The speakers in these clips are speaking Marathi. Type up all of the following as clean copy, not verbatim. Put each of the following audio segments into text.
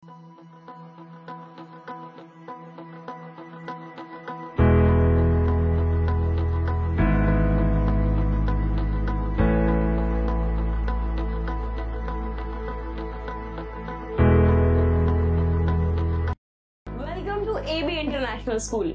AB international school.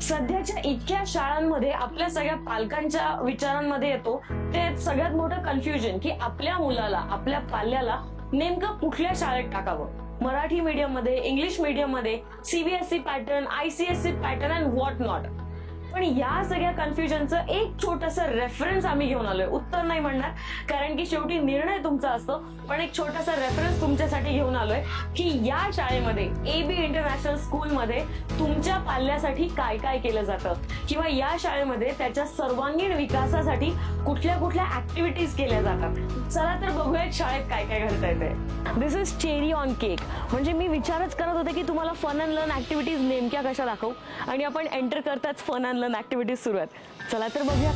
सध्याच्या इतक्या शाळांमध्ये आपल्या सगळ्या पालकांच्या विचारांमध्ये येतो ते सगळ्यात मोठं कन्फ्युजन की आपल्या मुलाला, आपल्या पाल्याला नेमकं कुठल्या शाळेत टाकावं. मराठी मीडियम मध्ये, इंग्लिश मीडियम मध्ये, CBSE pattern, ICSE pattern and what not. पण या सगळ्या कन्फ्युजनचं एक छोटंसं रेफरन्स आम्ही घेऊन आलोय. उत्तर नाही म्हणणार कारण की शेवटी निर्णय तुमचा असतो, पण एक छोटासा रेफरन्स तुमच्यासाठी घेऊन आलोय की या शाळेमध्ये AB इंटरनॅशनल स्कूलमध्ये तुमच्या पाल्यासाठी काय काय केलं जातं किंवा या शाळेमध्ये त्याच्या सर्वांगीण विकासासाठी कुठल्या कुठल्या ऍक्टिव्हिटीज केल्या जातात. चला तर बघूयात शाळेत काय काय घडता येते. दिस इज चेरी ऑन केक. म्हणजे मी विचारच करत होते की तुम्हाला फन अँड लर्न ऍक्टिव्हिटीज नेमक्या कशा दाखवू आणि आपण एंटर करताच फन अँड लर्न ऍक्टिव्हिटीज सुरू आहेत. चला तर बघूया.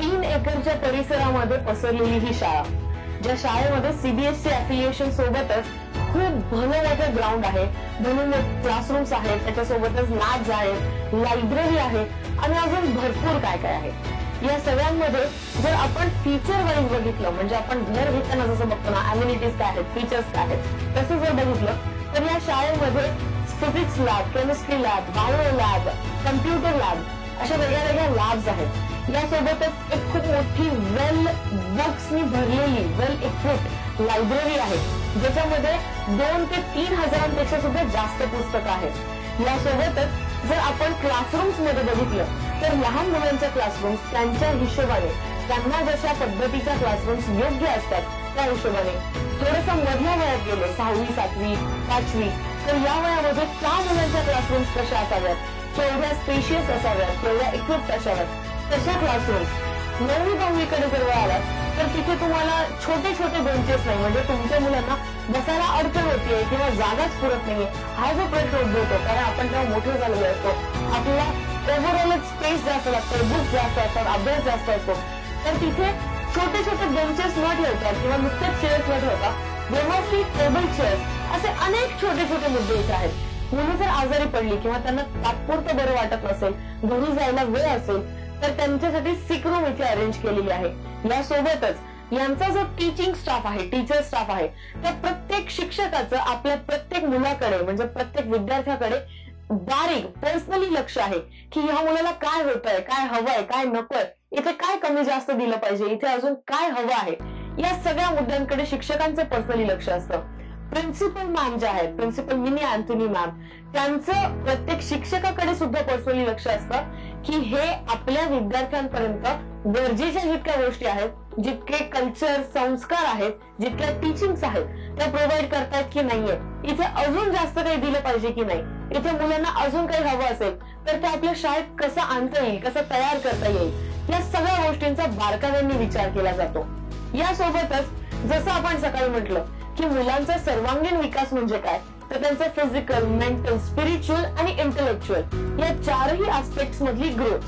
तीन एकरच्या परिसरामध्ये पसरलेली ही शाळा, ज्या शाळेमध्ये CBSE अफिलिएशन सोबतच खूप भलं मोठं ग्राउंड आहे, म्हणून क्लासरूम्स आहेत, त्याच्यासोबतच लॅब्स आहेत, लायब्ररी आहे आणि अजून भरपूर काय काय आहे. या सगळ्यांमध्ये जर आपण फीचर वाईज बघितलं, म्हणजे आपण घर घेताना जसं बघतो ना अम्युनिटीज काय आहेत, फीचर्स काय आहेत, तसं जर बघितलं तर या शाळेमध्ये physics lab, chemistry lab, bio lab, computer lab अशा वेगळ्या वेगळ्या लॅब्स आहेत. यासोबतच एक खूप मोठी वेल बुक्सनी भरलेली, वेल इक्विप्ड लायब्ररी आहे, ज्याच्यामध्ये 2 ते 3 हजारांपेक्षा सुद्धा जास्त पुस्तकं आहेत. यासोबतच जर आपण क्लासरूम्स मध्ये बघितलं तर लहान मुलांच्या क्लासरूम्स त्यांच्या हिशोबाने, त्यांना जशा पद्धतीच्या क्लासरूम्स योग्य असतात त्या हिशोबाने थोडंसं मधल्या वयात गेले, 6वी, 7वी, 5वी, तर या वयामध्ये त्या मुलांच्या क्लासरूम्स कशा असाव्यात, केवढ्या स्पेशियस असाव्यात, केवढ्या इक्विप्ड असाव्यात, तशा क्लासरूम्स. 9वी 10वीकडे जर वळालात तर तिथे तुम्हाला छोटे छोटे बेंचेस नाही, म्हणजे तुमच्या मुलांना बसायला अडचण होतीये किंवा जागाच पुरत नाहीये हा जो प्रश्न उद्भवतो, कारण आपण तेव्हा मोठे झालेलो असतो, आपल्याला ओव्हरऑल स्पेस जास्त लागतं, बुक्स जास्त असतात, अभ्यास जास्त असतो, तर तिथे छोटे छोटे बेंचेस न ठेवतात किंवा नुकतेच चेअर्स न ठेवता व्यवस्थित टेबल चेअर्स असे अनेक छोटे छोटे मुद्दे इथे आहेत. मुलं जर आजारी पडली किंवा त्यांना तात्पुरतं बरं वाटत नसेल, घरी जायला वेळ असेल, तर त्यांच्यासाठी सिक रूम इथे अरेंज केलेली आहे. यासोबतच यांचा जो टीचिंग स्टाफ आहे, टीचर स्टाफ आहे, त्या प्रत्येक शिक्षकाचं आपल्या प्रत्येक मुलाकडे, म्हणजे प्रत्येक विद्यार्थ्याकडे बारीक पर्सनली लक्ष आहे की ह्या मुलाला काय होतंय, काय हवंय, काय नकोय, इथे काय कमी जास्त दिलं पाहिजे, इथे अजून काय हवं आहे, या सगळ्या मुद्द्यांकडे शिक्षकांचं पर्सनली लक्ष असतं. प्रिन्सिपल मॅम ज्या आहेत, प्रिन्सिपल मिनी अँथोनी मॅम, त्यांचं प्रत्येक शिक्षकाकडे सुद्धा पर्सनली लक्ष असतं की हे आपल्या विद्यार्थ्यांपर्यंत गरजेच्या जितक्या गोष्टी आहेत, जितके कल्चर, संस्कार आहेत, जितक्या टीचिंग्स आहेत, त्या प्रोव्हाइड करतायत की नाहीये, इथे अजून जास्त काही दिलं पाहिजे की नाही, इथे मुलांना अजून काही हवं असेल तर ते आपल्या शाळेत कसं आणता येईल, कसं तयार करता येईल, या सगळ्या गोष्टींचा बारकाव्यांनी विचार केला जातो. यासोबतच जसं आपण सकाळी म्हटलं की मुलांचा सर्वांगीण विकास म्हणजे काय, तर त्यांचं फिजिकल, मेंटल, स्पिरिच्युअल आणि इंटेलेक्च्युअल या चारही आस्पेक्ट्स मधली ग्रोथ.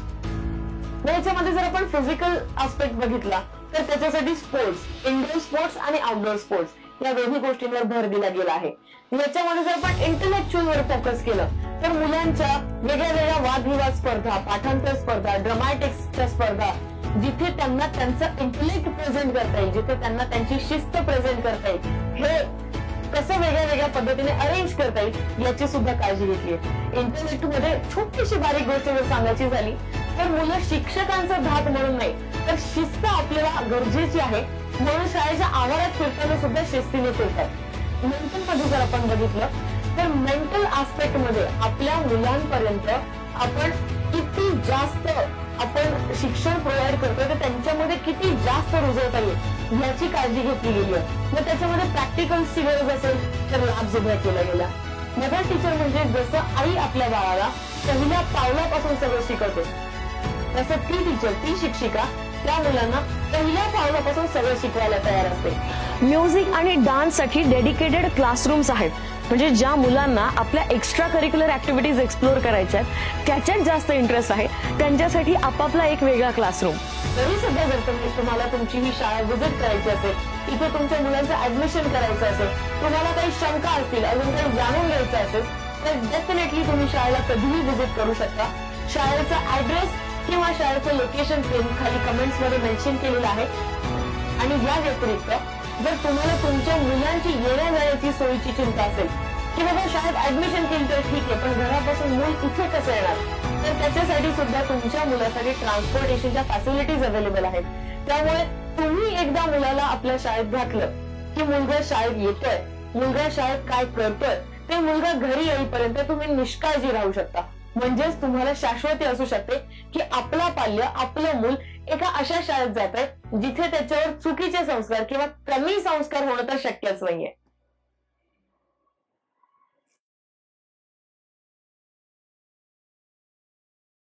याच्यामध्ये जर आपण फिजिकल आस्पेक्ट बघितला तर त्याच्यासाठी स्पोर्ट्स, इनडोर स्पोर्ट्स आणि आउटडोर स्पोर्ट्स या दोन्ही गोष्टींवर भर दिला गेला आहे. याच्यामध्ये जर आपण इंटेलेक्च्युअल वर फोकस केलं तर मुलांच्या वेगळ्या वेगळ्या वादविवाद स्पर्धा, पाठांतर स्पर्धा, ड्रामॅटिक्सच्या स्पर्धा, जिथे त्यांना त्यांचं इंटेलेक्ट प्रेझेंट करता येईल, जिथे त्यांना त्यांची शिस्त प्रेझेंट करता येईल, हे कसं वेगळ्या वेगळ्या पद्धतीने अरेंज करता येईल याची सुद्धा काळजी घेतली आहे. इंटेलेक्ट मध्ये छोटीशी बारीक गोष्ट जर सांगायची झाली तर मुलं शिक्षकांचा धाक म्हणून नाही, तर शिस्त आपल्याला गरजेची आहे म्हणून शाळेच्या आवारात फिरताना सुद्धा शिस्तीने फिरतात. मेंटल मध्ये जर आपण बघितलं तर मेंटल आस्पेक्ट मध्ये आपल्या मुलांपर्यंत आपण किती जास्त आपण शिक्षण प्रोव्हाइड करतोय, तर त्यांच्यामध्ये किती जास्त रुजवता येईल याची काळजी घेतली गेली आहे. मग त्याच्यामध्ये प्रॅक्टिकल्सची गरज असेल तर लॅब्स उभ्या केल्या गेल्या. मदर टीचर म्हणजे जसं आई आपल्या बाळाला पहिल्या पावलापासून सगळं शिकवते, तसं ती टीचर, ती शिक्षिका त्या मुलांना पहिल्या पावलापासून सगळं शिकवायला तयार असते. म्युझिक आणि डान्स साठी डेडिकेटेड क्लासरूम्स आहेत. म्हणजे ज्या मुलांना आपल्या एक्स्ट्रा करिक्युलर ऍक्टिव्हिटीज एक्सप्लोर करायच्या आहेत, त्याच्यात जास्त इंटरेस्ट आहे, त्यांच्यासाठी आपापला एक वेगळा क्लासरूम. तरी सध्या जर तुम्हाला तुमची ही शाळा व्हिजिट करायची असेल, इथे तुमच्या मुलांचं ऍडमिशन करायचं असेल, तुम्हाला काही शंका असतील, अजून काही जाणून घ्यायचं असेल, तर डेफिनेटली तुम्ही शाळेला कधीही व्हिजिट करू शकता. शाळेचा ऍड्रेस किंवा शाळेचं लोकेशन खाली कमेंट्स मध्ये मेन्शन केलेलं आहे. आणि या व्यतिरिक्त जर तुम्हाला तुमच्या मुलांची येण्या जाण्याची सोयीची चिंता असेल की बाबा शाळेत ऍडमिशन केली तर ठीक आहे, पण घरापासून मूल इथे कसं येणार, तर त्याच्यासाठी सुद्धा तुमच्या मुलासाठी ट्रान्सपोर्टेशनच्या फॅसिलिटीज अवेलेबल आहेत. त्यामुळे तुम्ही एकदा मुलाला आपल्या शाळेत घातलं की मुलगा शाळेत येतोय, मुलगा शाळेत काय करतोय ते मुलगा घरी येईपर्यंत तुम्ही निष्काळजी राहू शकता. म्हणजेच तुम्हाला शाश्वती असू शकते की आपला पाल्य, आपलं मूल एका अशा शाळेत जात आहे जिथे त्याच्यावर चुकीचे संस्कार किंवा कमी संस्कार होणं तर शक्यच नाहीये.